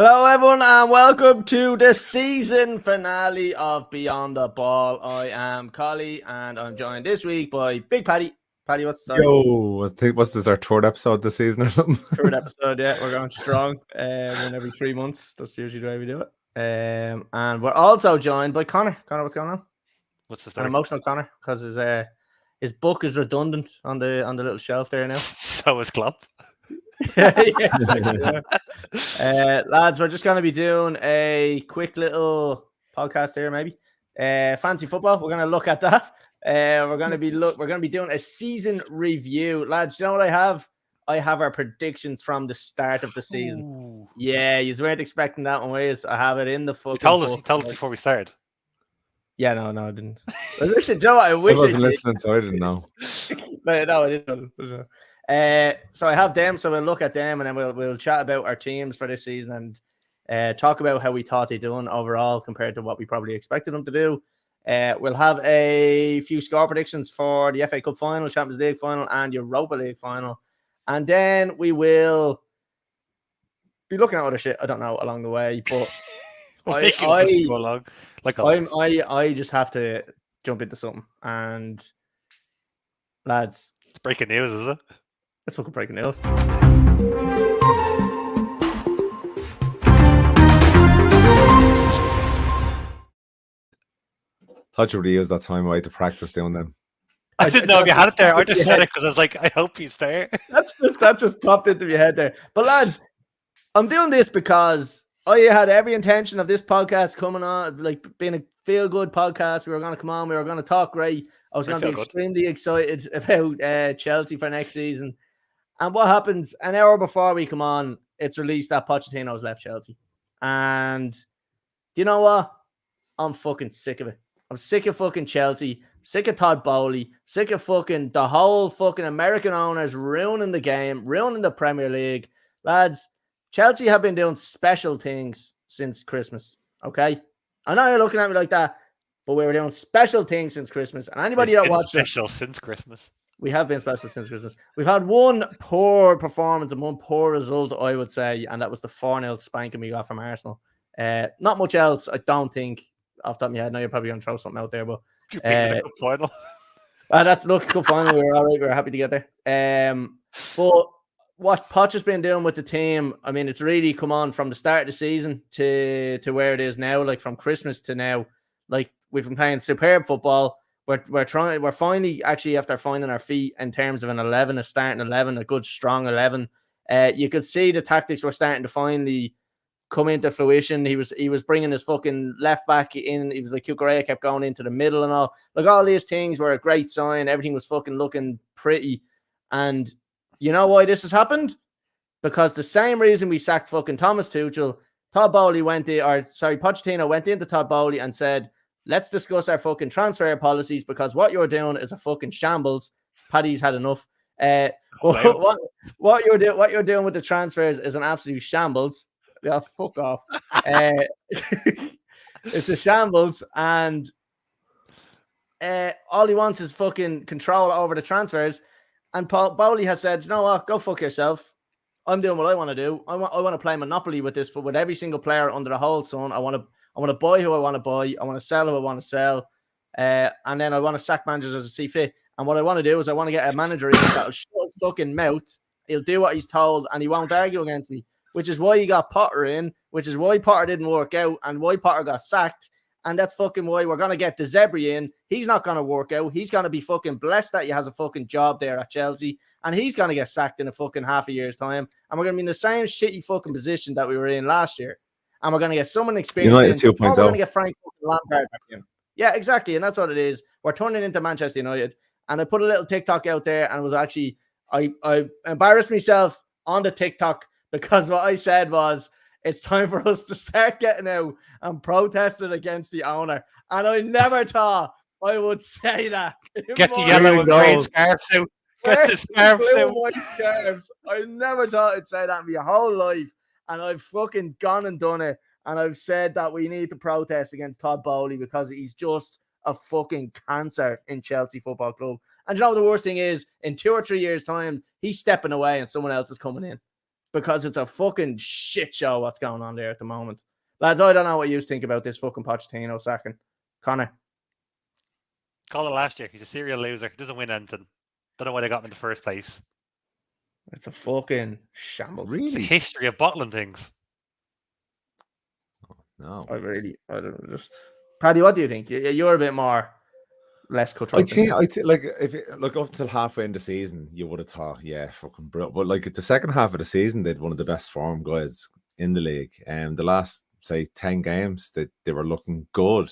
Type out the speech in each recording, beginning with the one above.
Hello, everyone, and welcome to the season finale of Beyond the Ball. I am Collie, and I'm joined this week by Big Paddy. Paddy, what's the story? What's this, our third episode this season or something? Third episode, yeah, we're going strong. One every 3 months. That's usually the way we do it. And we're also joined by Conor. Conor, what's going on? What's the An story? emotional Conor, because his book is redundant on the little shelf there now. So is Klopp. Yeah. Lads, we're just going to be doing a quick little podcast here, maybe. Fancy football. We're going to look at that. We're going to be doing a season review, lads. You know what I have? I have our predictions from the start of the season. Ooh. Yeah, you weren't expecting that one, ways. I have it in the fucking. You told us before we started. Yeah, no, I didn't. I wish it, Joe. I wasn't listening, so I didn't know. No, I didn't. So I have them, so we'll look at them, and then we'll chat about our teams for this season and talk about how we thought they'd done overall compared to what we probably expected them to do. We'll have a few score predictions for the FA Cup final, Champions League final, and Europa League final, and then we will be looking at other shit I don't know along the way. But I just have to jump into something, and lads, it's breaking news, is it? Let's fucking break news. Thought you would use that time away to practice doing them. I didn't know if you had it there. I just said it because I was like, I hope he's there. That just popped into my head there. But lads, I'm doing this because I had every intention of this podcast coming on, like being a feel-good podcast. We were going to come on. We were going to talk great. I was going to be extremely excited about Chelsea for next season. And what happens an hour before we come on, it's released that Pochettino's left Chelsea. And do you know what? I'm fucking sick of it. I'm sick of fucking Chelsea. I'm sick of Todd Bowley. Sick of fucking the whole fucking American owners ruining the game, ruining the Premier League. Lads, Chelsea have been doing special things since Christmas. Okay? I know you're looking at me like that, but we were doing special things since Christmas. And anybody that watched special since Christmas. We have been special since Christmas. We've had one poor performance and one poor result, I would say, and that was the 4-0 spanking we got from Arsenal. Not much else, I don't think, off the top of my head. I know you're probably going to throw something out there, but cup final. That's cup final. We were all right. We were happy to get there. But what Poch has been doing with the team, I mean, it's really come on from the start of the season to where it is now, like from Christmas to now. Like, we've been playing superb football. We're finally actually after finding our feet in terms of a starting 11, a good strong 11. You could see the tactics were starting to finally come into fruition. He was bringing his fucking left back in. He was like Cucurella kept going into the middle and all. Like, all these things were a great sign. Everything was fucking looking pretty. And you know why this has happened? Because the same reason we sacked fucking Thomas Tuchel, Pochettino went into Todd Bowley and said, let's discuss our fucking transfer policies because what you're doing is a fucking shambles. Paddy's had enough. What you're doing with the transfers is an absolute shambles. Yeah, fuck off. It's a shambles, and all he wants is fucking control over the transfers. And Bowley has said, you know what, go fuck yourself. I'm doing what I want to do. I want to play Monopoly with this, with every single player under the whole sun. I want to buy who I want to buy. I want to sell who I want to sell. And then I want to sack managers as I see fit. And what I want to do is I want to get a manager in that'll shut his fucking mouth. He'll do what he's told and he won't argue against me, which is why he got Potter in, which is why Potter didn't work out and why Potter got sacked. And that's fucking why we're going to get De Zerbi in. He's not going to work out. He's going to be fucking blessed that he has a fucking job there at Chelsea. And he's going to get sacked in a fucking half a year's time. And we're going to be in the same shitty fucking position that we were in last year. And we're going to get someone experienced. We're going to get Frank Lampard back in. Yeah, exactly. And that's what it is. We're turning into Manchester United. And I put a little TikTok out there and was actually, I embarrassed myself on the TikTok because what I said was, it's time for us to start getting out and protesting against the owner. And I never thought I would say that. Get the yellow and green scarves out. Get the scarves out. White scarves. I never thought I'd say that in my whole life. And I've fucking gone and done it. And I've said that we need to protest against Todd Bowley because he's just a fucking cancer in Chelsea Football Club. And you know the worst thing is, in 2 or 3 years' time, he's stepping away and someone else is coming in. because it's a fucking shit show what's going on there at the moment. Lads, I don't know what you think about this fucking Pochettino sacking. Connor. Call it last year. He's a serial loser. He doesn't win anything. Don't know why they got him in the first place. It's a fucking shambles. It's a Really? history of bottling things. No. I don't know. Just Paddy, what do you think? You're a bit more less cutthroat. I think, like, if it, look, up until halfway in the season, you would have thought, yeah, fucking brilliant. But like at the second half of the season, they'd one of the best form guys in the league. And the last, say, 10 games, they were looking good.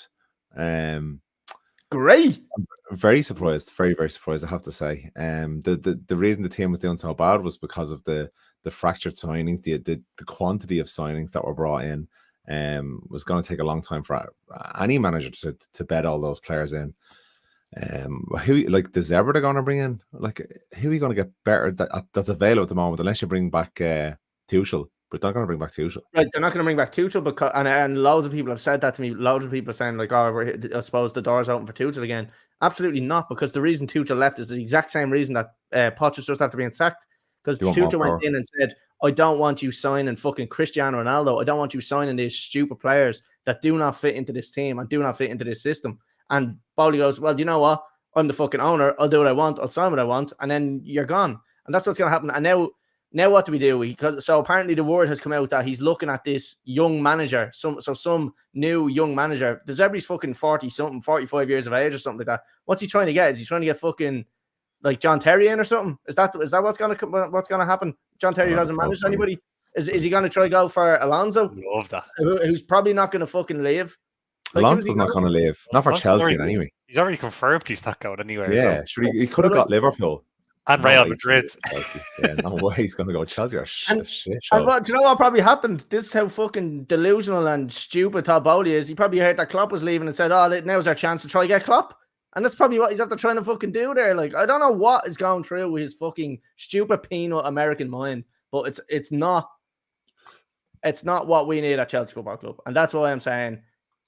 Great. I'm very surprised, very, very surprised, I have to say. The reason the team was doing so bad was because of the fractured signings, the quantity of signings that were brought in. Was going to take a long time for any manager to bed all those players in. Who like the Zebra they're going to bring in? Like, who are you going to get better that's available at the moment? Unless you bring back Tuchel, but they're not going to bring back Tuchel. Right, they're not going to bring back Tuchel because and loads of people have said that to me. Loads of people are saying like, "Oh, I suppose the door's open for Tuchel again." Absolutely not, because the reason Tuchel left is the exact same reason that Poch is just after being sacked. Because Tuchel went in and said, "I don't want you signing fucking Cristiano Ronaldo. I don't want you signing these stupid players that do not fit into this team and do not fit into this system." And Bowley goes, "Well, do you know what? I'm the fucking owner. I'll do what I want. I'll sign what I want, and then you're gone." And that's what's going to happen. And now what do we do? So apparently the word has come out that he's looking at this young manager, some new young manager. There's everybody's fucking 40-something, 45 years of age or something like that. What's he trying to get? Is he trying to get fucking like John Terry in or something? Is that what's gonna happen? John Terry hasn't managed anybody. Is he gonna try to go for Alonso? Love that. Who's probably not gonna fucking leave. Like, Alonso's not going to leave. Not for Chelsea anyway. He's already confirmed he's not going anywhere. Yeah, so. sure. He could have got Liverpool and Real Madrid. Yeah, no way he's going to go Chelsea or shit. And what, do you know what probably happened? This is how fucking delusional and stupid Todd Bowley is. He probably heard that Klopp was leaving and said, "Oh, now's our chance to try to get Klopp." And that's probably what he's after trying to fucking do there. Like, I don't know what is going through with his fucking stupid peanut American mind, but it's not what we need at Chelsea Football Club. And that's why I'm saying,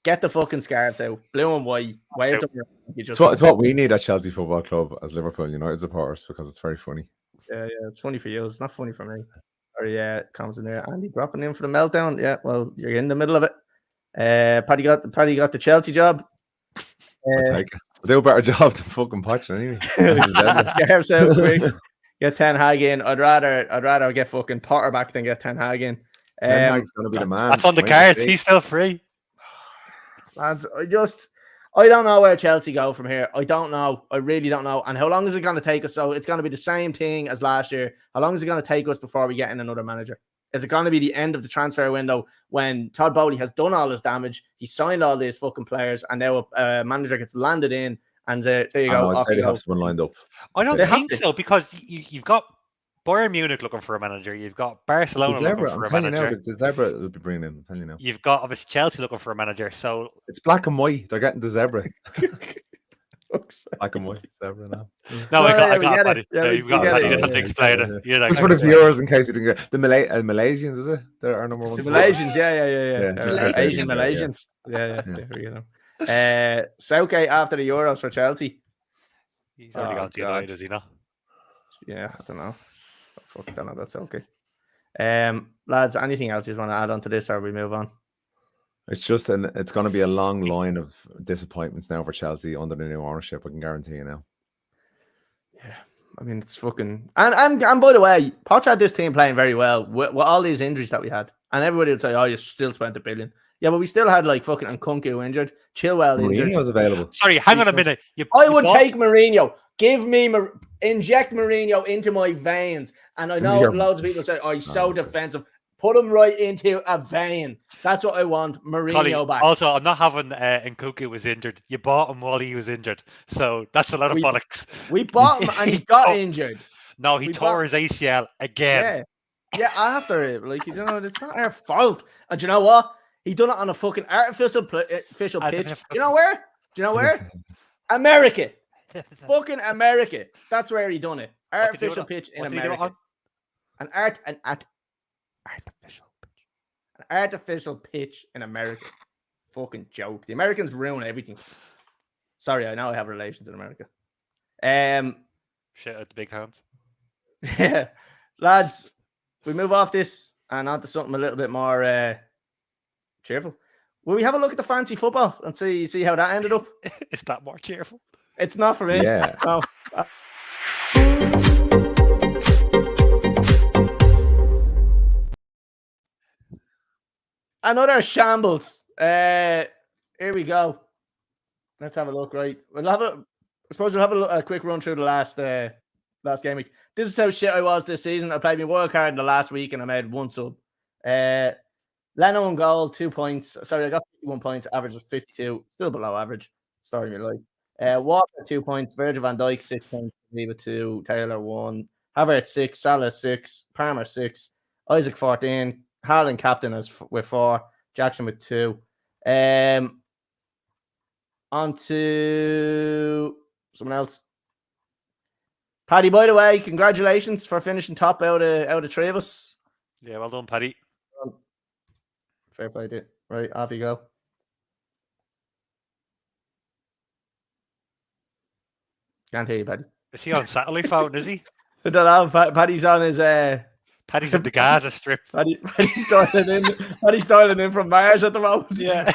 get the fucking scarves out, blue and white, wave them around. It's what we need at Chelsea Football Club as Liverpool United supporters, because it's very funny. Yeah, it's funny for you. It's not funny for me. Or yeah, it comes in there. Andy dropping in for the meltdown. Yeah, well, you're in the middle of it. Paddy got the Chelsea job. I'll do a better job than fucking Poch anyway. Scarves out quick. Get Ten Hag in. I'd rather get fucking Potter back than get Ten Hag in. Ten Hag's gonna be the man. That's on the cards. He's still free. Lads, I don't know where Chelsea go from here. I don't know. I really don't know. And how long is it going to take us? So it's going to be the same thing as last year. How long is it going to take us before we get in another manager? Is it going to be the end of the transfer window when Todd Bowley has done all his damage? He signed all these fucking players, and now a manager gets landed in, and there you go. I'd say they have someone lined up. I don't think so, because you've got Bayern Munich looking for a manager. You've got Barcelona looking for a manager. The Zebra will be bringing in. I'm telling you now. You've got obviously Chelsea looking for a manager. So it's black and white. They're getting the Zebra. Black and white Zebra now. No, I got it. You've got to explain it. Just for the viewers, in case you didn't get the Malaysians, is it? They're our number one. The Malaysians, yeah. Asian Malaysians. Yeah. There we go. Southgate after the Euros for Chelsea. He's already gone to United, is he not? Yeah, I don't know. I don't know. That's okay. Lads, anything else you want to add on to this, or we move on? It's just it's going to be a long line of disappointments now for Chelsea under the new ownership. I can guarantee you now. Yeah, I mean, it's fucking and by the way, Poch had this team playing very well with all these injuries that we had, and everybody would say, "Oh, you still spent $1 billion." Yeah, but we still had like fucking Nkunku injured, Chilwell injured. Mourinho was available. Sorry, hang on a minute. I would take Mourinho. Give me inject Mourinho into my veins, and I know loads of people say, "Oh, he's so defensive." Put him right into a vein. That's what I want. Mourinho back. Also, I'm not having Nkunku was injured. You bought him while he was injured, so that's a lot of bollocks. We bought him and he got injured. No, he tore his ACL again. Yeah. After like it's not our fault. And do you know what? He done it on a fucking artificial pitch. You know where? Do you know where? America. Fucking America. That's where he done it. Artificial pitch in America. An artificial pitch in America. Fucking joke. The Americans ruin everything. Sorry, I know I have relations in America. Shit at the big hands. Yeah. Lads, we move off this and onto something a little bit more cheerful. Will we have a look at the fancy football and see how that ended up? Is that more cheerful? It's not for me. Yeah. No. Another shambles. Here we go. Let's have a look. Right, I suppose we'll have a quick run through the last game week. This is how shit I was this season. I played my wild card in the last week and I made 1 sub. Leno on goal, 2 points. Sorry, I got 51 points. Average was 52. Still below average. Story of my life. Walker, 2 points. Virgil van Dijk, 6 points. Leave 2. Taylor, 1. Havertz, 6. Salah, 6. Palmer, 6. Isaac, 14. Haaland, captain, with 4. Jackson with 2. On to someone else. Paddy, by the way, congratulations for finishing top out of 3 of us. Yeah, well done, Paddy. Fair play, dude. Right, off you go. Can't hear you, Paddy. Is he on satellite phone, is he? I don't know. Paddy's on his Paddy's in the Gaza Strip. Paddy's dialing in from Mars at the moment. Yeah.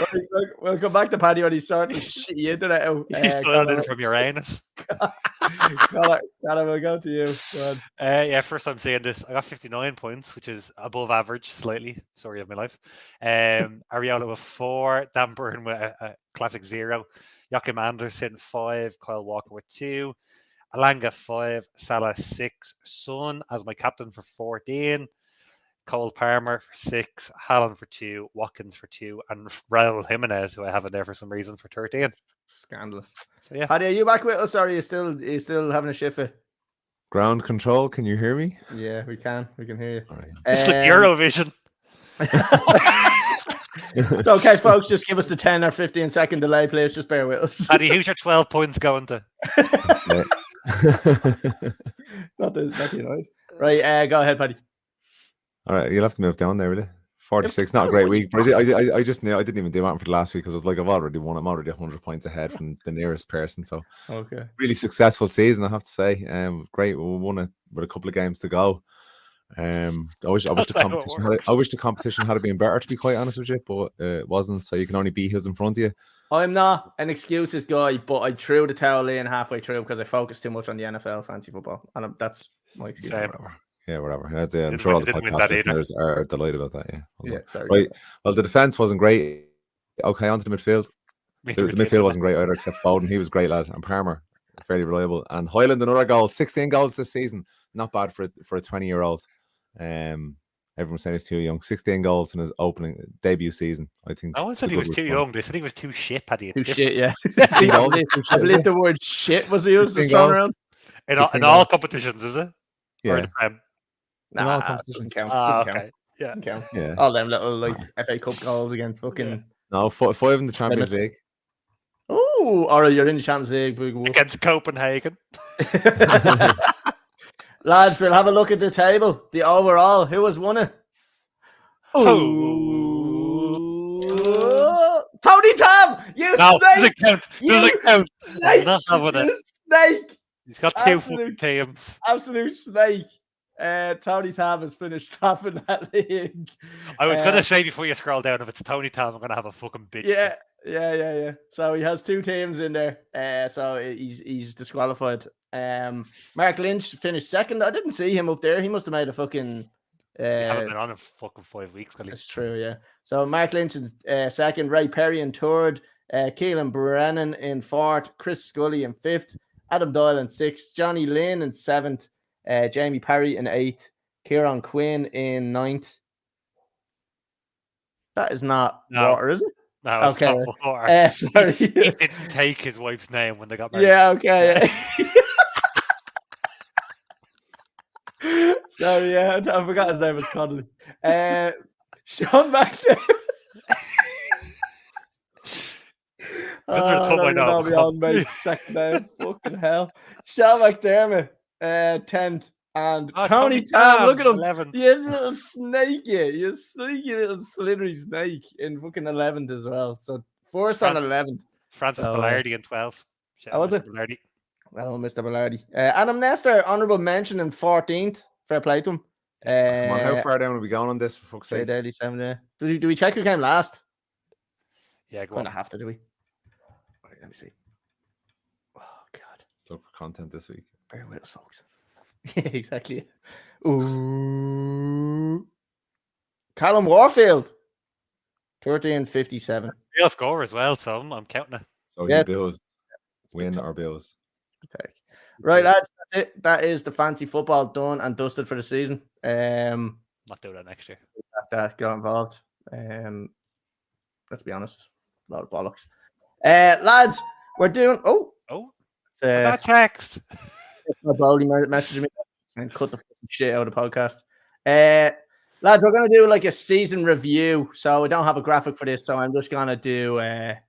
We'll come back to Paddy when he's starting to shit the internet out. He's dialing in from Uranus. Connor, we'll go to you. Go yeah, first time seeing this. I got 59 points, which is above average slightly. Story of my life. Ariola with 4. Dan Burn with a classic 0. Joachim Anderson 5. Kyle Walker with 2. Alanga 5, Salah 6, Son as my captain for 14, Cole Palmer for 6, Haaland for 2, Watkins for 2, and Raul Jimenez, who I have in there for some reason, for 13. Scandalous. So yeah. Paddy, are you back with us, or are you still having a shift? Ground control, can you hear me? Yeah, we can hear you. All right. It's like Eurovision. It's okay, folks. Just give us the 10 or 15 second delay, please. Just bear with us. Paddy, who's your 12 points going to? not the United. Right, go ahead, Paddy. All right, you'll have to move down there, really. 46, not a great week, but I just knew I didn't even do that for the last week because I was like, I've already won. I'm already 100 points ahead from the nearest person. So, okay, really successful season, I have to say. Great, we won it with a couple of games to go. I wish the competition had been better, to be quite honest with you, but it wasn't. So you can only beat who's in front of you. I'm not an excuses guy, but I threw the towel in halfway through because I focused too much on the NFL fantasy football, and that's my excuse. Yeah, whatever. I'm sure all the podcast listeners are delighted about that. Yeah, sorry. Right. Well, the defense wasn't great. Okay, on to the midfield. The midfield wasn't great either, except Foden. He was great, lad, and Palmer, fairly reliable. And Hoyland, another goal. 16 goals this season. Not bad for a 20-year-old. Everyone's saying he's too young. 16 goals in his opening debut season. I think. No one said he was too young. They said he was too shit, Paddy. Too shit, yeah. I believe the word shit was used. Was thrown around. In all competitions, is it? Yeah. Or in the Prem? Nah, doesn't count. Okay. Yeah. Count. Yeah. All them little FA Cup goals against fucking. Yeah. No, 5 in the Champions League. Oh, or you're in the Champions League against Copenhagen. Lads, we'll have a look at the table. The overall, who has won it? Tony Tam! You snake! Doesn't count. I'm not having it. Snake! He's got 2 fucking teams. Absolute snake. Tony Tam has finished top in that league. I was going to say before you scroll down, if it's Tony Tam, I'm going to have a fucking bitch. Yeah. So he has 2 teams in there. So he's disqualified. Mark Lynch finished second. I didn't see him up there. He must have made a fucking. Haven't been on in fucking 5 weeks. That's true, yeah. So Mark Lynch in second, Ray Perry in third, Keelan Brennan in fourth, Chris Scully in fifth, Adam Doyle in sixth, Johnny Lynn in seventh, Jamie Perry in eighth, Kieran Quinn in ninth. That is not water, is it? No, it's not water. Sorry. He didn't take his wife's name when they got married. Yeah, okay. Sorry, yeah, I forgot his name was Connolly. Sean McDermott. Second name. Fucking hell. Sean McDermott, 10th. And Tony Tam, look at him. 11th. You little snake, you sneaky little slithery snake in fucking 11th as well. So first and 11th. Francis Bellardi in 12th. How was it? Bellardi. Well, Mr. Bellardi. Adam Nestor, honourable mention in 14th. Fair play to him. Come on, how far down are we going on this, for fuck's sake? 7 there. Do we check who came last? Yeah, go Gonna on. have to, do we? Right, let me see. Oh God. Still for content this week. Bear with us, folks. Yeah, exactly. Ooh. Callum Warfield. 13.57. Real score as well, so I'm counting it. So Yeah. he Bills win top. or Bills. Okay. Right, lads, that's it. That is the fancy football done and dusted for the season. Not do that next year. That got involved. Let's be honest. A lot of bollocks. Lads, we're doing. Oh, I got a text. My Bowley messaging me and cut the fucking shit out of the podcast. Lads, we're gonna do like a season review. So we don't have a graphic for this, so I'm just gonna do Do a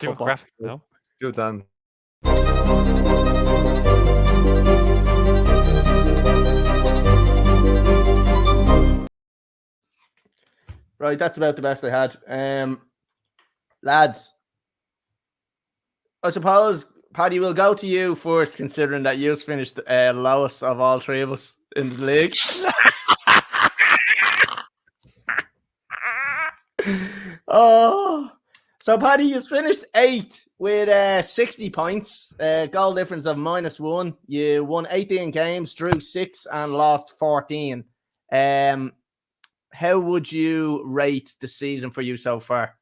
football. graphic, no? Do it, Dan. Right, that's about the best I had. Lads, I suppose, Paddy, we'll go to you first, considering that you've finished lowest of all three of us in the league. Oh, so Paddy, you've finished 8th with 60 points, goal difference of -1. You won 18 games, drew 6, and lost 14. How would you rate the season for you so far?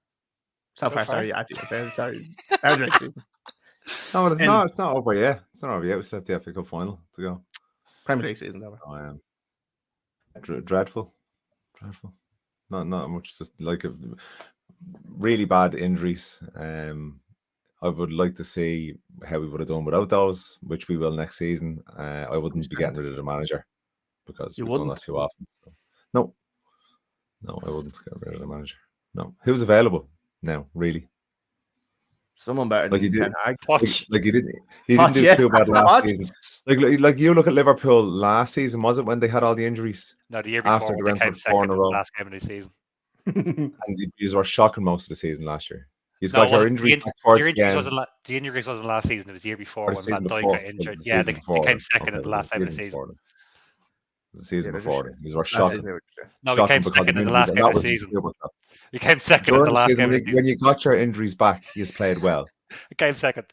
Sorry. Sorry. No, it's not. It's not over yet. It's not over yet. We still have the FA Cup final to go. Premier League season's over. Dreadful. Not much. Just like really bad injuries. I would like to see how we would have done without those, which we will next season. I wouldn't be getting rid of the manager because we've done that too often. So. No, I wouldn't get rid of the manager. No, who's available now? Really, someone better like than he did. Poch. Like he didn't do too bad last season. Like you look at Liverpool last season, was it when they had all the injuries? No, the year before after they came second in the last game of the season. And you were shocking most of the season last year. He's No, got your injuries. The injuries wasn't last season. It was the year before when Van Dijk got injured. Yeah, they came second in the last game of the season. The season before, he was shocking. No, we came second in the last game of the season. We came second in the last game of the season. When you got your injuries back, he's played well. We came second.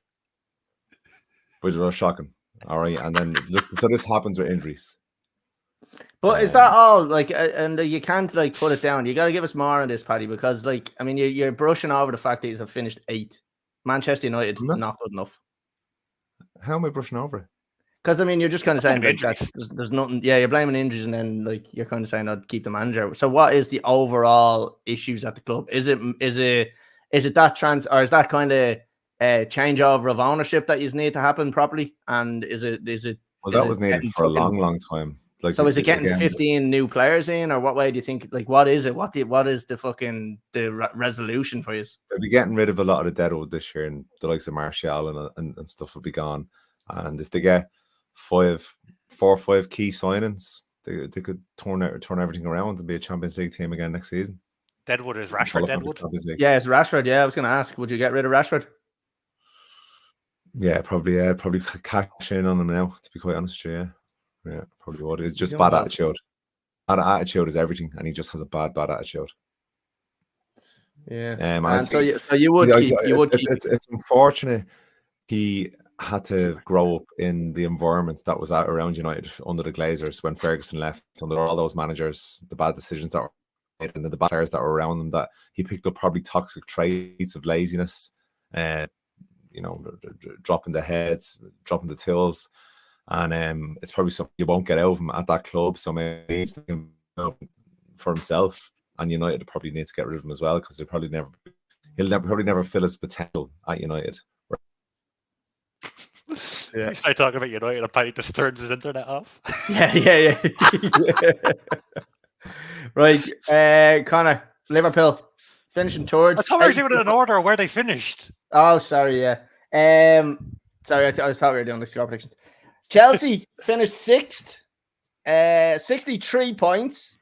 But it was shocking. All right, and then look, so this happens with injuries. But is that all? Like, and you can't like put it down. You got to give us more on this, Paddy, because like, I mean, you're brushing over the fact that he's finished 8th. Manchester United not good enough. How am I brushing over it? Because I mean, you're just kind of saying like there's nothing. Yeah, you're blaming injuries, and then like you're kind of saying I'd keep the manager. So what is the overall issues at the club? Is it that or is that kind of changeover of ownership that you need to happen properly? And is it? Well, that was needed for a long time. Like, so is it getting 15 new players in, or what way do you think? Like, what is it? What is the fucking resolution for you? They'll be getting rid of a lot of the deadwood this year, and the likes of Martial and stuff will be gone. And if they get 4 or 5 key signings, they could turn everything around and be a Champions League team again next season. Deadwood is Rashford. Deadwood. Yeah, it's Rashford. Yeah, I was going to ask, would you get rid of Rashford? Yeah, probably. Yeah, probably cash in on him now. To be quite honest with you, yeah, probably would. It's just bad attitude. Bad attitude is everything, and he just has a bad attitude. Yeah, and so you would keep. It's unfortunate he had to grow up in the environments that was out around United under the Glazers when Ferguson left, under all those managers, the bad decisions that were made and the bad players that were around him, that he picked up probably toxic traits of laziness, dropping the heads, dropping the tills, and it's probably something you won't get out of him at that club. So maybe he's thinking for himself, and United probably need to get rid of him as well, because he'll probably never fill his potential at United. Yeah. We start talking about United and Paddy just turns his internet off. Yeah. Right, Conor, Liverpool finishing third. I thought we were doing it in order where they finished. Oh, sorry, yeah. Sorry, I thought we were doing the score predictions. Chelsea finished 6th, 63 points,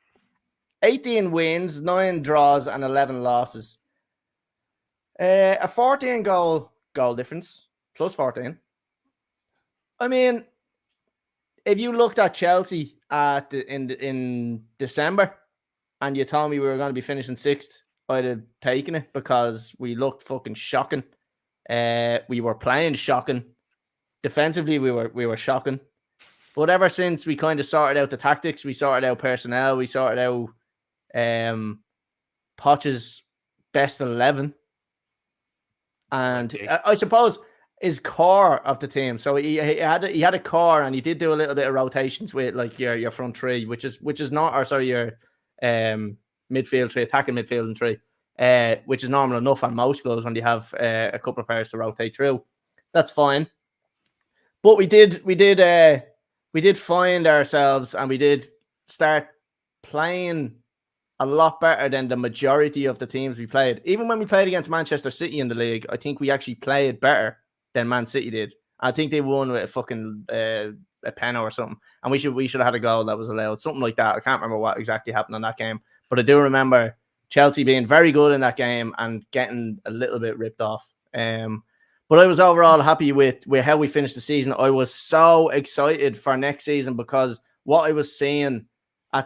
18 wins, 9 draws, and 11 losses. A 14 goal difference, plus 14. I mean, if you looked at Chelsea in December, and you told me we were going to be finishing 6th, I'd have taken it because we looked fucking shocking. We were playing shocking. Defensively, we were shocking. But ever since we kind of sorted out the tactics, we sorted out personnel, we sorted out Poch's best 11, and I suppose his core of the team. So he had a core, and he did do a little bit of rotations with like your front three, which is not, or sorry, your midfield three, attacking midfield and three, which is normal enough on most clubs when you have a couple of players to rotate through. That's fine. But we did find ourselves, and we did start playing a lot better than the majority of the teams we played. Even when we played against Manchester City in the league, I think we actually played better than Man City did. I think they won with a fucking a pen or something, and we should have had a goal that was allowed, something like that. I can't remember what exactly happened on that game, but I do remember Chelsea being very good in that game and getting a little bit ripped off. But I was overall happy with how we finished the season. I was so excited for next season because what I was seeing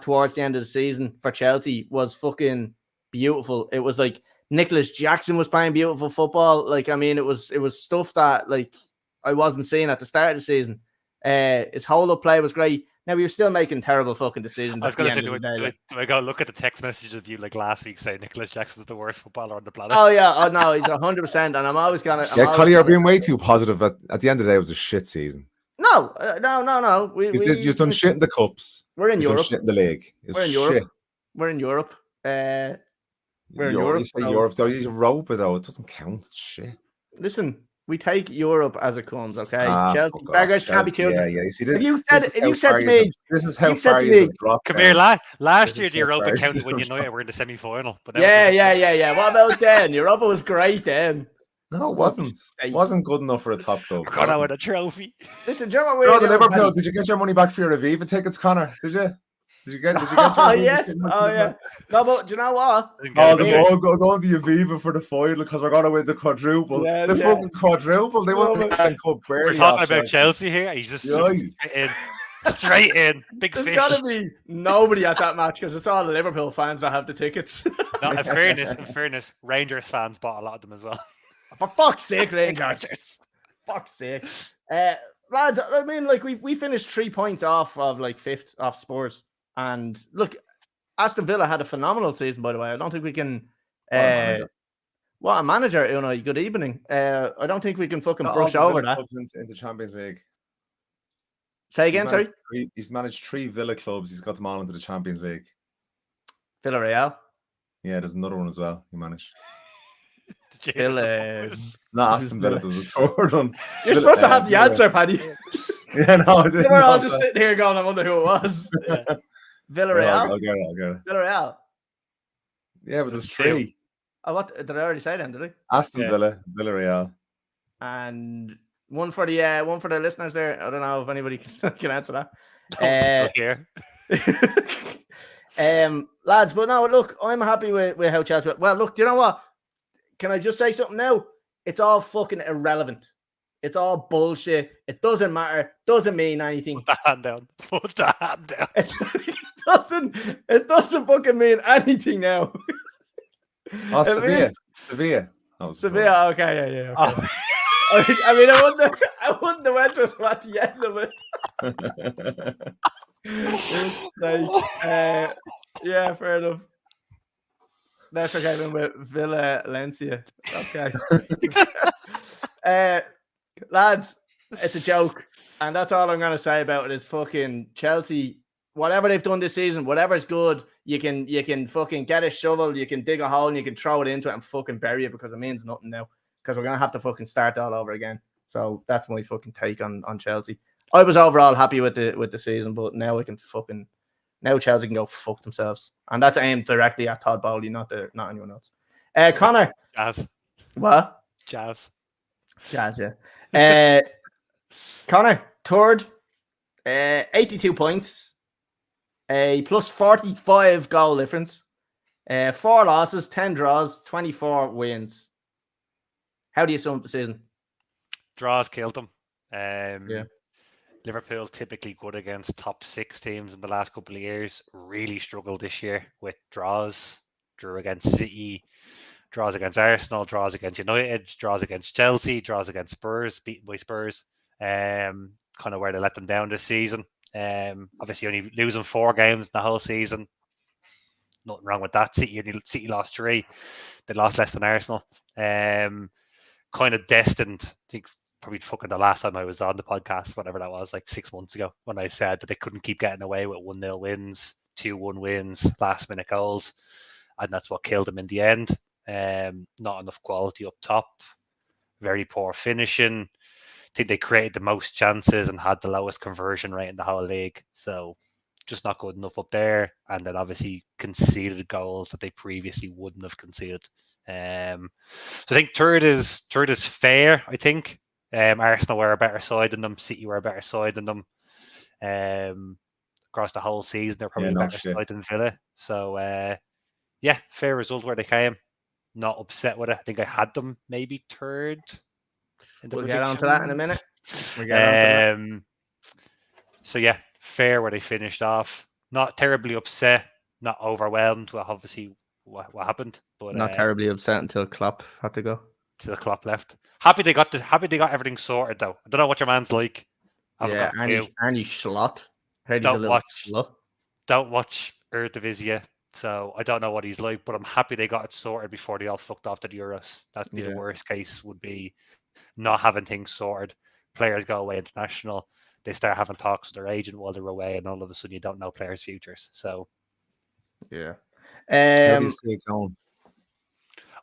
towards the end of the season for Chelsea was fucking beautiful. It was like Nicholas Jackson was playing beautiful football. Like, I mean, it was stuff that like I wasn't seeing at the start of the season. His hold up play was great. Now we were still making terrible fucking decisions. I was going to say, do I go look at the text messages of you like last week saying Nicholas Jackson was the worst footballer on the planet? Oh yeah, oh no, he's 100%, and I'm always gonna. Yeah, Collie, you're being way too positive. At the end of the day, it was a shit season. No. You've done shit in the cups. We're in Europe. Shit in the league. We're in Europe. We're in Europe. We're in Europe. You say Europe though. Europa though. It doesn't count. Shit. Listen, we take Europe as it comes, okay? Chelsea beggars can't be choosing. Yeah. You see, if you said to me, this is how far you drop. Come here, last year the Europa counted when United were in the semi-final. But yeah. What about then? Europa was great then. No, it wasn't. It wasn't good enough for a top club. We're gonna win a trophy. Listen, do you know what we're doing? Liverpool, did you get your money back for your Aviva tickets, Conor? Did you get your yes. Oh yeah. No, but do you know what? Go to the Aviva for the final because we're gonna win the quadruple. Fucking quadruple. They won the cup barely. We're talking about Chelsea here. He's just straight in. Big There's fish. There's got to be nobody at that match because it's all the Liverpool fans that have the tickets. No, in fairness, Rangers fans bought a lot of them as well. For fuck's sake, Rangers. Fuck's sake. Lads, I mean, like, we finished 3 points off of, like, 5th off Spurs. And, look, Aston Villa had a phenomenal season, by the way. I don't think we can... what a manager, Unai. Good evening. I don't think we can fucking brush over that. Into Champions League. Say again, sorry? He's managed 3 Villa clubs. He's got them all into the Champions League. Villarreal? Yeah, there's another one as well he managed. Not Aston Villa. There was a third one. You're supposed to have the answer, Paddy. Yeah, no, they were all just sitting here going, I wonder who it was. Villarreal. I'll get it. Villarreal. Yeah, but there's 3. Oh, what did I already say then? Did I? Aston Villa, Villarreal, and one for the listeners there. I don't know if anybody can answer that. Here. Lads, but no, look, I'm happy with how Chelsea. Well, look, do you know what? Can I just say something now? It's all fucking irrelevant. It's all bullshit. It doesn't matter. Doesn't mean anything. Put the hand down. Put the hand down. It doesn't fucking mean anything now. Oh, Sevilla. Oh, Sevilla. Okay, yeah. Okay. I mean, I wouldn't have went with at the end of it. It's like, yeah, fair enough. That's okay. Then with Villa Valencia. Okay. Lads, it's a joke, and that's all I'm gonna say about it. Is fucking Chelsea. Whatever they've done this season, whatever's good, you can fucking get a shovel, you can dig a hole, and you can throw it into it and fucking bury it because it means nothing now. Because we're gonna have to fucking start all over again. So that's my fucking take on Chelsea. I was overall happy with the season, but now Chelsea can go fuck themselves, and that's aimed directly at Todd Bowley, not anyone else. Conor, Jazz. What? Jazz, yeah. Conor, third, 82 points, a plus 45 goal difference, 4 losses, 10 draws, 24 wins. How do you sum up the season? Draws killed them. Liverpool typically good against top 6 teams in the last couple of years. Really struggled this year with draws. Drew against City, draws against Arsenal, draws against United, draws against Chelsea, draws against Spurs, beaten by Spurs. Kind of where they let them down this season. Obviously only losing 4 games the whole season. Nothing wrong with that. City lost 3. They lost less than Arsenal. Kind of destined. I think probably fucking the last time I was on the podcast, whatever that was, like 6 months ago, when I said that they couldn't keep getting away with 1-0 wins, 2-1 wins, last minute goals, and that's what killed them in the end. Not enough quality up top, very poor finishing. I think they created the most chances and had the lowest conversion rate in the whole league. So just not good enough up there. And then obviously conceded goals that they previously wouldn't have conceded. So I think third is fair. I think Arsenal were a better side than them. City were a better side than them. Across the whole season, they're probably a better side than Villa. So yeah, fair result where they came. Not upset with it. I think I had them maybe third. We'll get on to that in a minute. We'll get on to that. So yeah, fair where they finished off. Not terribly upset. Not overwhelmed with obviously what happened, but not terribly upset until Klopp had to go. Till Klopp left. Happy they got everything sorted though. I don't know what your man's like. Yeah, Arnie Schlott. Heard he's a little slut. Don't watch Eredivisie, so I don't know what he's like, but I'm happy they got it sorted before they all fucked off to the Euros. That'd be the worst case, would be not having things sorted. Players go away international, they start having talks with their agent while they're away, and all of a sudden you don't know players' futures. So yeah. How do you see it going?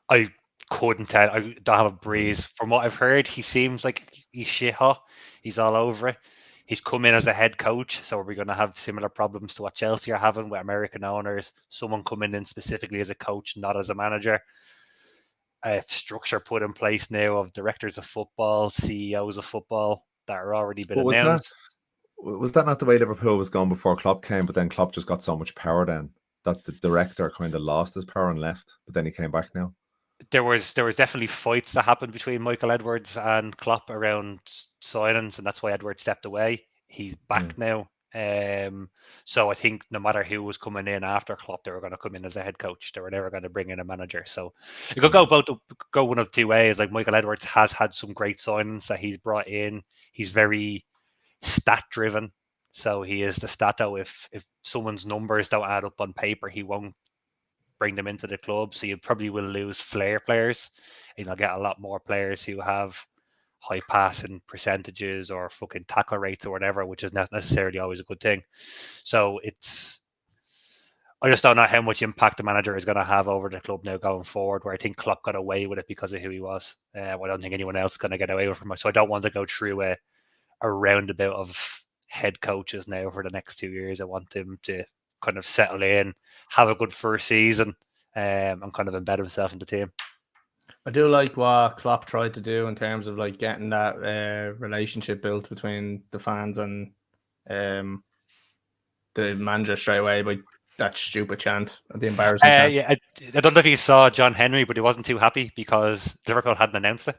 I couldn't tell. I don't have a breeze. From what I've heard, he seems like he's shit hot. He's all over it. He's come in as a head coach, so are we going to have similar problems to what Chelsea are having with American owners? Someone coming in specifically as a coach, not as a manager. A structure put in place now of directors of football, CEOs of football that are already been announced. Was that not the way Liverpool was going before Klopp came? But then Klopp just got so much power then that the director kind of lost his power and left. But then he came back now. There was definitely fights that happened between Michael Edwards and Klopp around signings, and that's why Edwards stepped away. He's back now. So I think no matter who was coming in after Klopp, they were going to come in as a head coach. They were never going to bring in a manager. So it could go one of 2 ways. Like Michael Edwards has had some great signings that he's brought in. He's very stat driven. So he is the stato. If someone's numbers don't add up on paper, he won't bring them into the club. So you probably will lose flair players, and you'll get a lot more players who have high passing percentages or fucking tackle rates or whatever, which is not necessarily always a good thing. So I just don't know how much impact the manager is going to have over the club now going forward, where I think Klopp got away with it because of who he was. I don't think anyone else is going to get away with it. So I don't want to go through a roundabout of head coaches now for the next 2 years. I want him to kind of settle in, have a good first season, and kind of embed himself in the team. I do like what Klopp tried to do in terms of like getting that relationship built between the fans and the manager straight away by that stupid chant, the embarrassing chant. Yeah, I don't know if you saw John Henry, but he wasn't too happy because Liverpool hadn't announced it.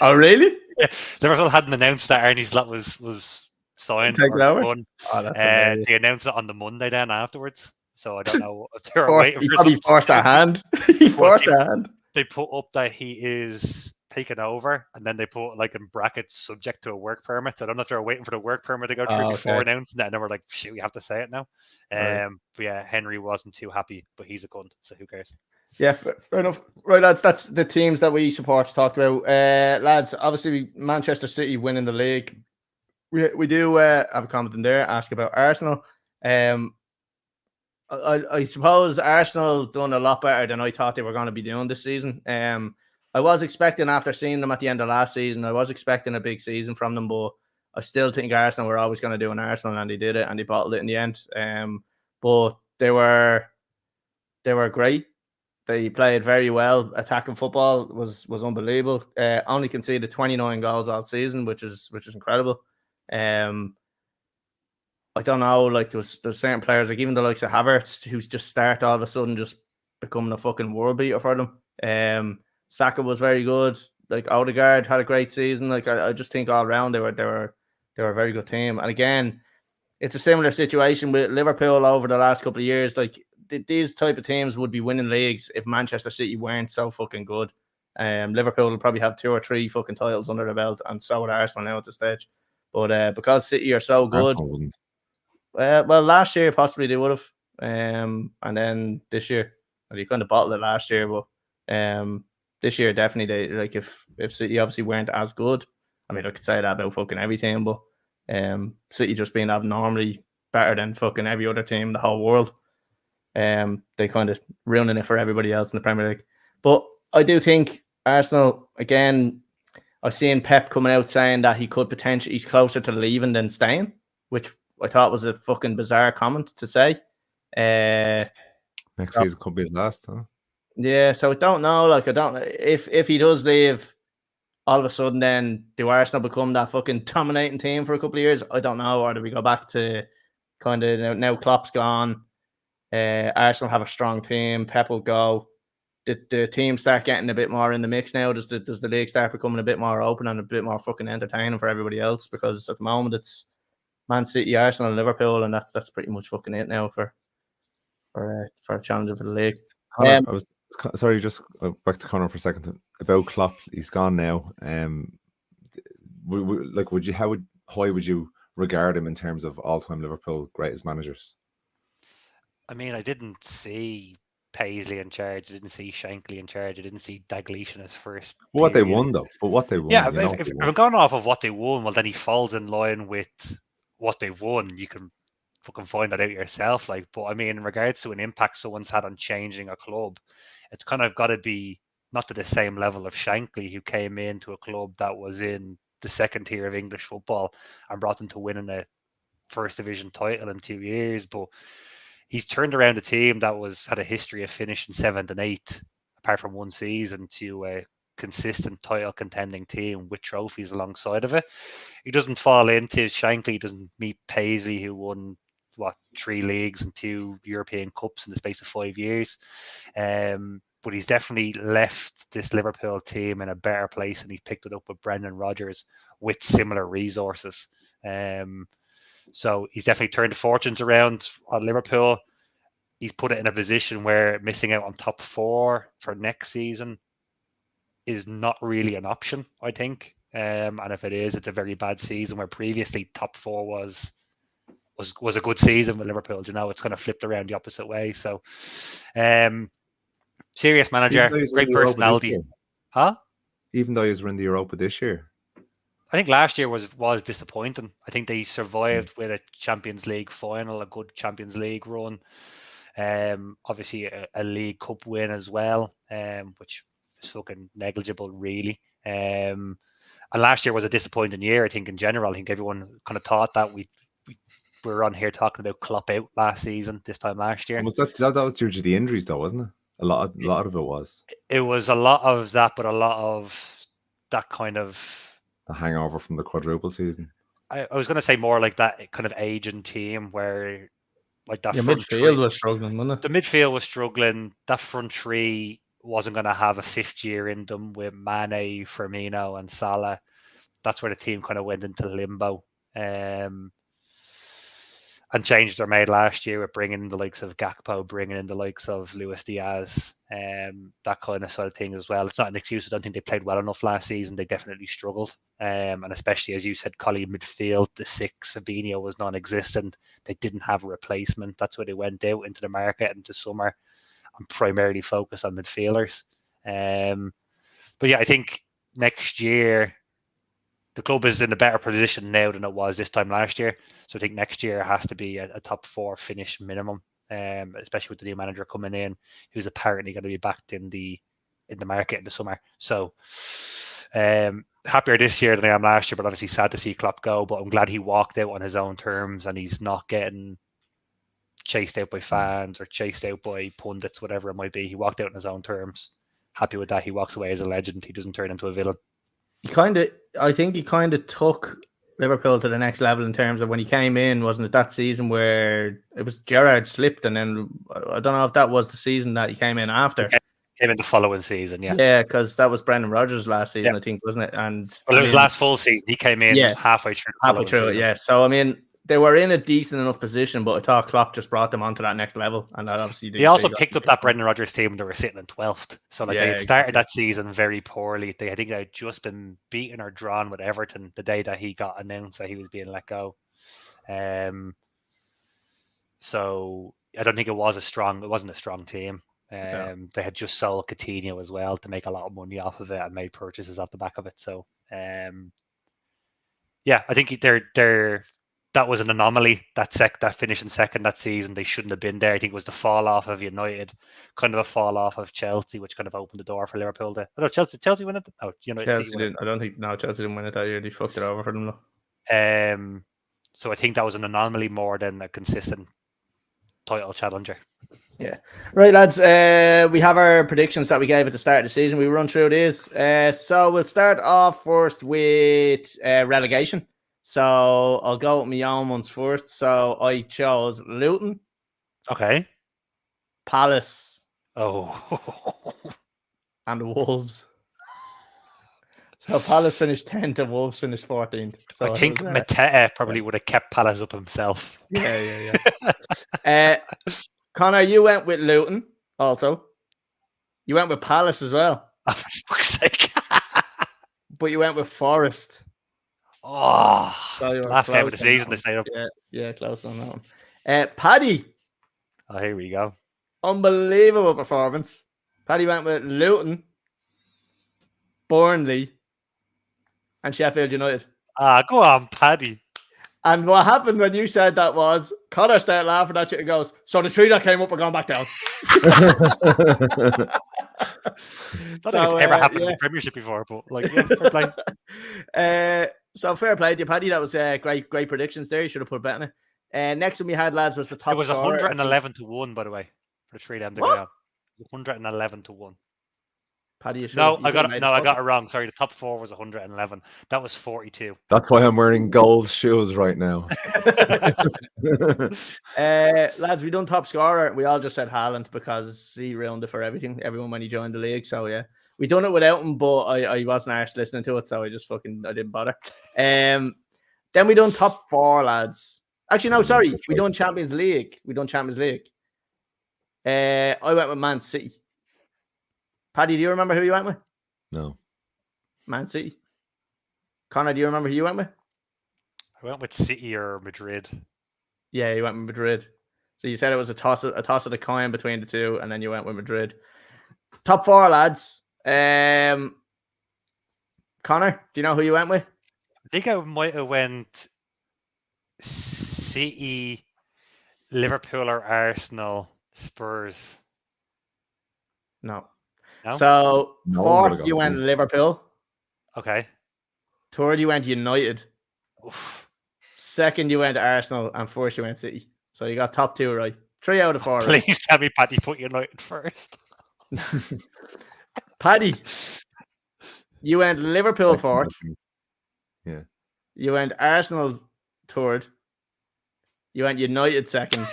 Oh, really? Yeah, Liverpool hadn't announced that Ernie Slot was signed. Take it over? Oh, that's they announced it on the Monday then afterwards. So I don't know if they were waiting for something. He forced a hand. He forced a hand. They put up that he is taken over, and then they put like in brackets subject to a work permit. So I don't know if they were waiting for the work permit to go through before announcing that, and then we're like, shit, we have to say it now. Right. But yeah, Henry wasn't too happy, but he's a cunt, so who cares? Yeah, fair enough. Right, lads, that's the teams that we support talked about. Lads, obviously Manchester City winning the league. We do have a comment in there, ask about Arsenal. I suppose Arsenal done a lot better than I thought they were going to be doing this season. I was expecting, after seeing them at the end of last season, I was expecting a big season from them, but I still think Arsenal were always going to do an Arsenal, and they did it, and they bottled it in the end. But they were great. They played very well. Attacking football was unbelievable. Only conceded 29 goals all season, which is incredible. I don't know, like there's certain players, like even the likes of Havertz, who's just start all of a sudden just becoming a fucking world beater for them. Saka was very good. Like Odegaard had a great season. Like I just think all around they were They're a very good team. And again, it's a similar situation with Liverpool over the last couple of years. Like these type of teams would be winning leagues if Manchester City weren't so fucking good. Liverpool will probably have 2 or 3 fucking titles under their belt, and so would Arsenal now at this stage. But because City are so good, well, last year possibly they would have, and then this year, well, you kind of bottled it last year, but this year definitely they like if City obviously weren't as good. I mean, I could say that about fucking every team, but City just being abnormally better than fucking every other team in the whole world. They kind of ruining it for everybody else in the Premier League. But I do think Arsenal, again, I've seen Pep coming out saying that he could potentially, he's closer to leaving than staying, which I thought was a fucking bizarre comment to say. Next season could be his last, huh? Yeah, so I don't know. Like, I don't know if he does leave, all of a sudden, then do Arsenal become that fucking dominating team for a couple of years? I don't know. Or do we go back to kind of now Klopp's gone? Arsenal have a strong team. Pep will go. The team start getting a bit more in the mix now? Does the league start becoming a bit more open and a bit more fucking entertaining for everybody else? Because at the moment it's Man City, Arsenal, and Liverpool, and that's pretty much fucking it now for challenging for the league. Conor, I was sorry, just back to Conor for a second about Klopp. He's gone now. Would you how high would you regard him in terms of all-time Liverpool greatest managers? I mean, I didn't see Paisley in charge. I didn't see Shankly in charge. I didn't see Dalglish in his first. What they won, though. But what they won. Yeah, if we're going off of what they won, well, then he falls in line with what they've won. You can fucking find that out yourself. Like, but I mean, in regards to an impact someone's had on changing a club, it's kind of got to be not to the same level of Shankly, who came into a club that was in the second tier of English football and brought them to winning a first division title in 2 years, but he's turned around a team that had a history of finishing 7th and 8th, apart from one season, to a consistent title contending team with trophies alongside of it. He doesn't fall into Shankly, he doesn't meet Paisley, who won 3 leagues and 2 European Cups in the space of 5 years. But he's definitely left this Liverpool team in a better place, and he's picked it up with Brendan Rodgers with similar resources. So he's definitely turned the fortunes around on Liverpool. He's put it in a position where missing out on top 4 for next season is not really an option, I think. And if it is, it's a very bad season, where previously top 4 was a good season with Liverpool. You know, it's kind of flipped around the opposite way. So, serious manager, great personality. Huh? Even though he's in the Europa this year. I think last year was disappointing. I think they survived with a Champions League final, a good Champions League run. Obviously a League Cup win as well, which is fucking negligible, really. And last year was a disappointing year, I think, in general. I think everyone kind of thought that we were on here talking about Klopp out last season, this time last year. And was that was due to the injuries, though, wasn't it? A lot of it was. It was a lot of that, but a lot of that kind of the hangover from the quadruple season. I was going to say more like that kind of aging team where, like, that front midfield was struggling, wasn't it? The midfield was struggling. That front 3 wasn't going to have a 5th year in them with Mane, Firmino, and Salah. That's where the team kind of went into limbo. And changes are made last year with bringing in the likes of Gakpo, bringing in the likes of Luis Diaz, that kind of sort of thing as well. It's not an excuse. I don't think they played well enough last season. They definitely struggled. And especially, as you said, Collie, midfield, the 6, Fabinho was non-existent. They didn't have a replacement. That's why they went out into the market into summer and primarily focused on midfielders. But yeah, I think next year, the club is in a better position now than it was this time last year. So I think next year has to be a top 4 finish minimum, especially with the new manager coming in, who's apparently going to be backed in the market in the summer. So happier this year than I am last year, but obviously sad to see Klopp go. But I'm glad he walked out on his own terms and he's not getting chased out by fans or chased out by pundits, whatever it might be. He walked out on his own terms. Happy with that. He walks away as a legend. He doesn't turn into a villain. I think he kind of took Liverpool to the next level in terms of when he came in, wasn't it that season where it was Gerrard slipped, and then I don't know if that was the season that he came in after. Came in the following season, yeah. Yeah, because that was Brendan Rodgers last season, Yeah. I think, wasn't it? And Well, it was last full season. He came in halfway through the halfway through it, season. yeah. So I mean, they were in a decent enough position, but I thought Klopp just brought them onto that next level, and that obviously he also picked up that Brendan Rodgers team when they were sitting in 12th. So like they had started that season very poorly. I think they had just been beaten or drawn with Everton the day that he got announced that he was being let go. So I don't think it wasn't a strong team. They had just sold Coutinho as well to make a lot of money off of it and made purchases off the back of it. So yeah, I think that was an anomaly. That finishing second that season, they shouldn't have been there. I think it was the fall off of United, kind of a fall off of Chelsea, which kind of opened the door for Liverpool. Chelsea win it. Oh, United. Chelsea didn't. I don't think. No, Chelsea didn't win it that year. They fucked it over for them. So I think that was an anomaly more than a consistent title challenger. Yeah. Right, lads. We have our predictions that we gave at the start of the season. We run through these. So we'll start off first with relegation. So I'll go with my own ones first. So I chose Luton. Okay. Palace. Oh. And the Wolves. So Palace finished 10th and Wolves finished 14th. So I think Mateta probably would have kept Palace up himself. Yeah. Connor, you went with Luton also. You went with Palace as well. Oh, for fuck's sake. But you went with Forest. Oh, so last game of the season they stayed up. Yeah, close on that one. Paddy. Oh, here we go. Unbelievable performance. Paddy went with Luton, Burnley, and Sheffield United. Go on, Paddy. And what happened when you said that was Connor started laughing at you and goes, so the three that came up are going back down. I don't think it's ever happened in the Premiership before, but like, fair play. So fair play to you, Paddy. That was great predictions there. You should have put a bet on it. Next one we had, lads, was the top. It was 111 to 1, by the way, for the three that ended up. 111 to 1. Paddy, I got it wrong. Sorry, the top four was 111. That was 42. That's why I'm wearing gold shoes right now. Lads, we done top scorer. We all just said Haaland because he ruined it for everyone when he joined the league. So yeah, we done it without him, but I wasn't actually listening to it, so I didn't bother. Then we done top four, lads. Actually, no, sorry, we done Champions League. I went with Man City. Paddy, do you remember who you went with? No. Man City. Connor, do you remember who you went with? I went with City or Madrid. Yeah, you went with Madrid. So you said it was a toss of the coin between the two, and then you went with Madrid. Top four, lads. Connor, do you know who you went with? I think I might have went City, Liverpool or Arsenal, Spurs. No. So fourth, you went Liverpool. Okay. Third, you went United. Oof. Second, you went Arsenal, and fourth, you went City. So you got top two right. 3 out of 4. Please tell me, Paddy, put United first. Paddy, you went Liverpool fourth. Yeah. You went Arsenal third. You went United second,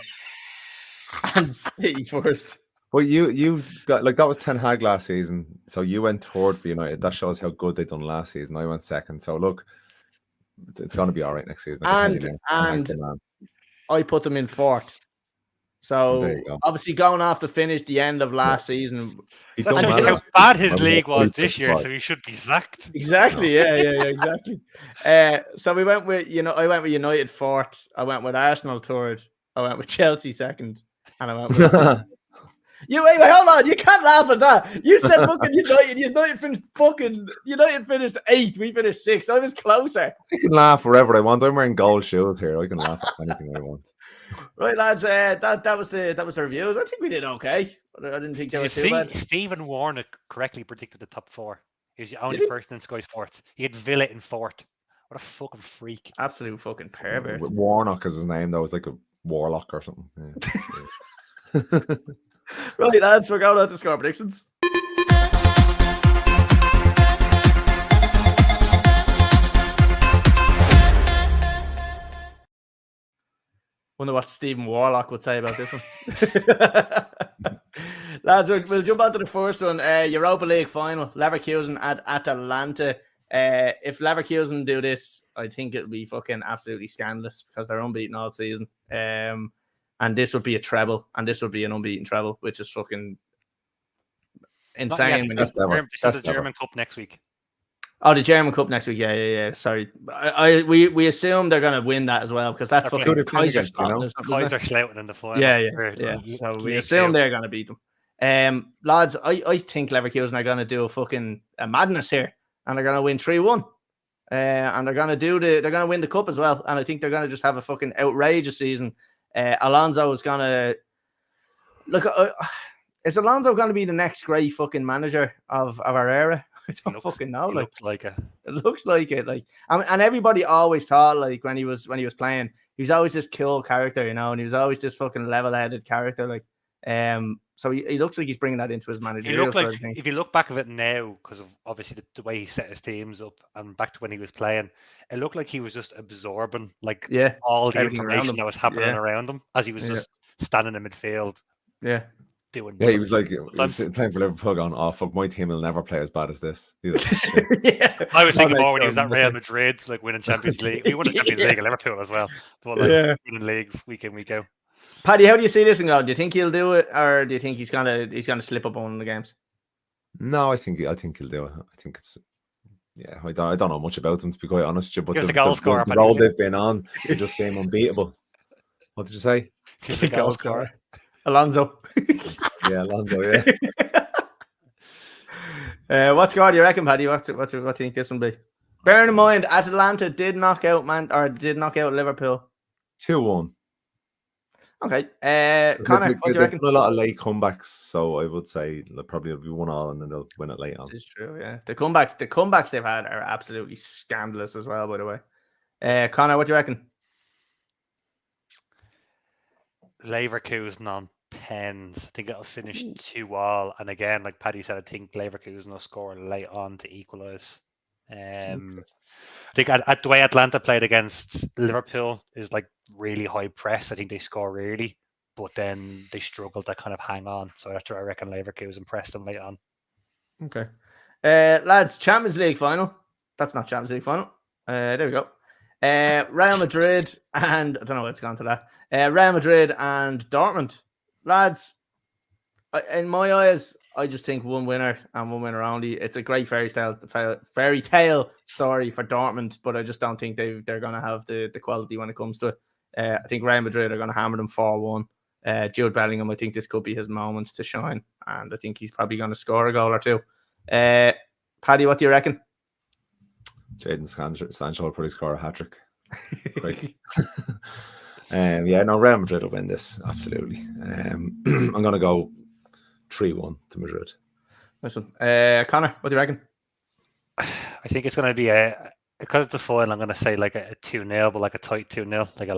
and City first. Well, you got that was Ten Hag last season, so you went third for United. That shows how good they done last season. I went second, so look, it's going to be all right next season. And I put them in fourth. So obviously going off to finish the end of last season. That's how bad his league was this year, so he should be sacked. Exactly, yeah, exactly. So we went with I went with United fourth. I went with Arsenal third. I went with Chelsea second, and I went with wait, hold on. You can't laugh at that. You said fucking United. United finished 8th. We finished 6th. I was closer. I can laugh wherever I want. I'm wearing gold shoes here. I can laugh at anything I want. Right, lads. That was the reviews. I think we did okay. I didn't think they were too bad. Stephen Warnock correctly predicted the top 4. He was the only person in Sky Sports. He had Villa in 4th. What a fucking freak! Absolute fucking pervert. Warnock is his name. That was like a warlock or something. Yeah. Right, lads, we're going on to score predictions. Wonder what Stephen Warlock would say about this one. Lads, we'll jump on to the first one. Europa League final, Leverkusen at Atalanta. If Leverkusen do this, I think it'll be fucking absolutely scandalous because they're unbeaten all season. And this would be a treble, and this would be an unbeaten treble, which is fucking insane. This is the German Cup next week. Oh, the German Cup next week. Yeah. Sorry, we assume they're gonna win that as well because that's fucking Kaiserslautern in the final. Yeah. So we assume they're gonna beat them. Lads, I think Leverkusen are gonna do a madness here, and they're gonna win 3-1. And they're gonna win the cup as well. And I think they're gonna just have a fucking outrageous season. Alonso is gonna look. Is Alonso gonna be the next great fucking manager of our era? I don't fucking know. Looks like it. It looks like it. And everybody always thought when he was playing, he was always this cool character, and he was always this fucking level-headed character. So he looks like he's bringing that into his managerial side of things. If you look back of it now, because of obviously the way he set his teams up, and back to when he was playing, it looked like he was just absorbing all the information that was happening around him as he was just standing in midfield. Yeah. He was like playing for Liverpool going, oh fuck, my team will never play as bad as this. I was thinking more when he was at Real Madrid, like winning Champions League. He won the Champions League at Liverpool as well, but winning leagues week in, week out. Paddy, how do you see this one go? Do you think he'll do it, or do you think he's gonna slip up on one of the games? No, I think he'll do it. I think it's I don't know much about them, to be quite honest with you, but the role they've been on, they just seem unbeatable. What did you say? The goal scorer. Alonso. Alonso, what score do you reckon, Paddy? What do you think this one be? Bearing in mind, Atalanta did knock out Liverpool. 2-1. Okay. Conor, what do you reckon? A lot of late comebacks, so I would say they'll probably be 1-1 and then they'll win it late on. This is true, yeah. The comebacks they've had are absolutely scandalous as well, by the way. Conor, what do you reckon? Leverkusen on pens. I think it'll finish 2-2. And again, like Paddy said, I think Leverkusen will score late on to equalise. I think at the way Atlanta played against Liverpool is like really high press. I think they score early, but then they struggle to kind of hang on. So that's why I reckon Leverkusen pressed them late on. Okay. Lads, Champions League final. That's not Champions League final. There we go. Real Madrid and I don't know what's gone to that. Real Madrid and Dortmund. Lads, in my eyes, I just think one winner and one winner only. It's a great fairy tale story for Dortmund, but I just don't think they're going to have the quality when it comes to it. I think Real Madrid are going to hammer them 4-1. Jude Bellingham, I think this could be his moment to shine, and I think he's probably going to score a goal or two. Paddy, what do you reckon? Jadon Sancho will probably score a hat-trick. Real Madrid will win this, absolutely. I'm going to go 3-1 to Madrid. Listen, Conor, what do you reckon? I think it's going to be because it's the final, I'm going to say like a 2-0, but like a tight 2-0, like a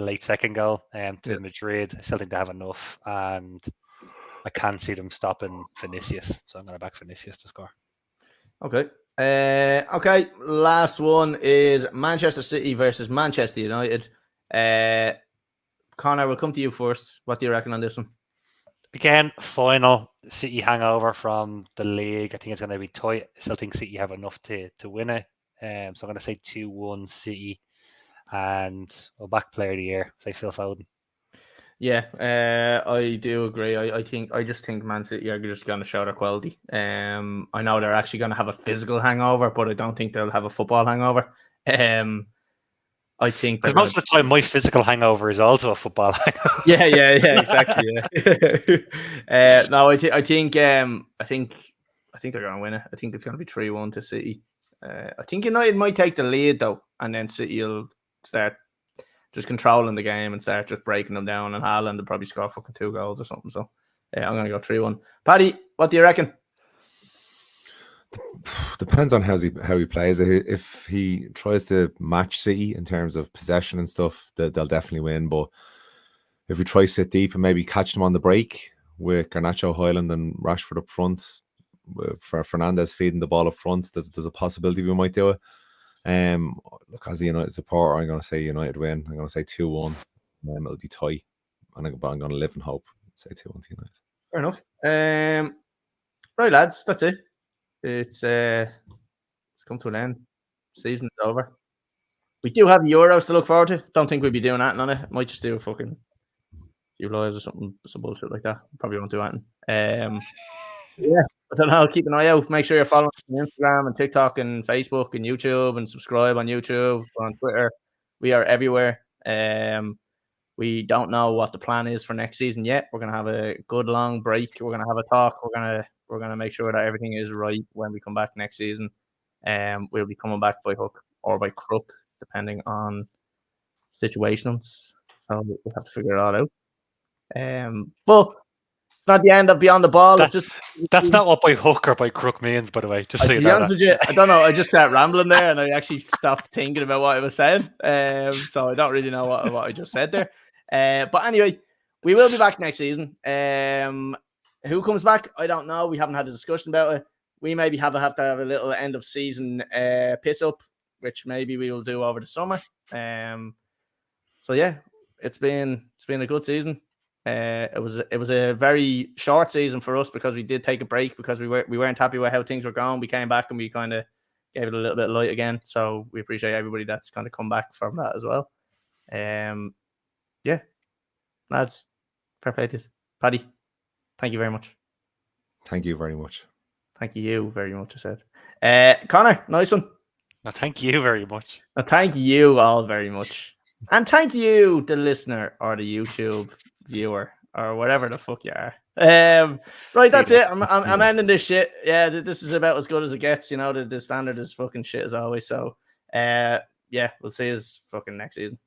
late second goal to Madrid. I still think they have enough, and I can't see them stopping Vinicius, so I'm going to back Vinicius to score. Okay. Okay. Last one is Manchester City versus Manchester United. Conor, we'll come to you first. What do you reckon on this one? Again, final City hangover from the league. I think it's going to be tight. I still think City have enough to win it. So I'm going to say 2-1 City, and back player of the year, say Phil Foden. Yeah, I do agree. I just think Man City are just going to show their quality. I know they're actually going to have a physical hangover, but I don't think they'll have a football hangover. I think because most of the time my physical hangover is also a football hangover. Yeah, exactly. Yeah. No, I think they're going to win it. I think it's going to be 3-1 to City. I think United might take the lead though, and then City will start just controlling the game and start just breaking them down. And Haaland will probably score fucking 2 goals or something. So I'm going to go 3-1. Paddy, what do you reckon? Depends on how he plays. If he tries to match City in terms of possession and stuff, they'll definitely win. But if we try to sit deep and maybe catch them on the break with Garnacho, Højlund and Rashford up front, for Fernandes feeding the ball up front, there's a possibility we might do it. Look, as a United supporter, I'm going to say United win. I'm going to say 2-1. It'll be tight. I'm going to live in hope. Say 2-1 to United. Fair enough. Right, lads, that's it. It's come to an end. Season's over. We do have the Euros to look forward to. Don't think we'd be doing that on it. Might just do a fucking few lives or something, some bullshit like that. Probably won't do anything. Yeah, I don't know. Keep an eye out. Make sure you're following us on Instagram and TikTok and Facebook and YouTube, and subscribe on YouTube, on Twitter. We are everywhere. We don't know what the plan is for next season yet. We're gonna have a good long break. We're gonna have a talk. We're gonna make sure that everything is right when we come back next season. We'll be coming back by hook or by crook, depending on situations. So we'll have to figure it all out. But it's not the end of Beyond the Ball. It's just That's not what by hook or by crook means, by the way. Just so to you be know honest with you, I don't know. I just started rambling there, and I actually stopped thinking about what I was saying. So I don't really know what I just said there. But anyway, we will be back next season. Who comes back? I don't know. We haven't had a discussion about it. We maybe have to have a little end of season piss up, which maybe we will do over the summer. So yeah, it's been a good season. It was a very short season for us because we did take a break because we weren't happy with how things were going. We came back and we kind of gave it a little bit of light again. So we appreciate everybody that's kind of come back from that as well. Yeah, lads, fair play to you. Paddy, thank you very much. Thank you very much. Thank you very much, I said. Conor, nice one. No, thank you very much. No, thank you all very much. And thank you, the listener or the YouTube viewer or whatever the fuck you are. Right, that's it. I'm ending this shit. Yeah, this is about as good as it gets. You know, the standard is fucking shit as always. So, yeah, we'll see you fucking next season.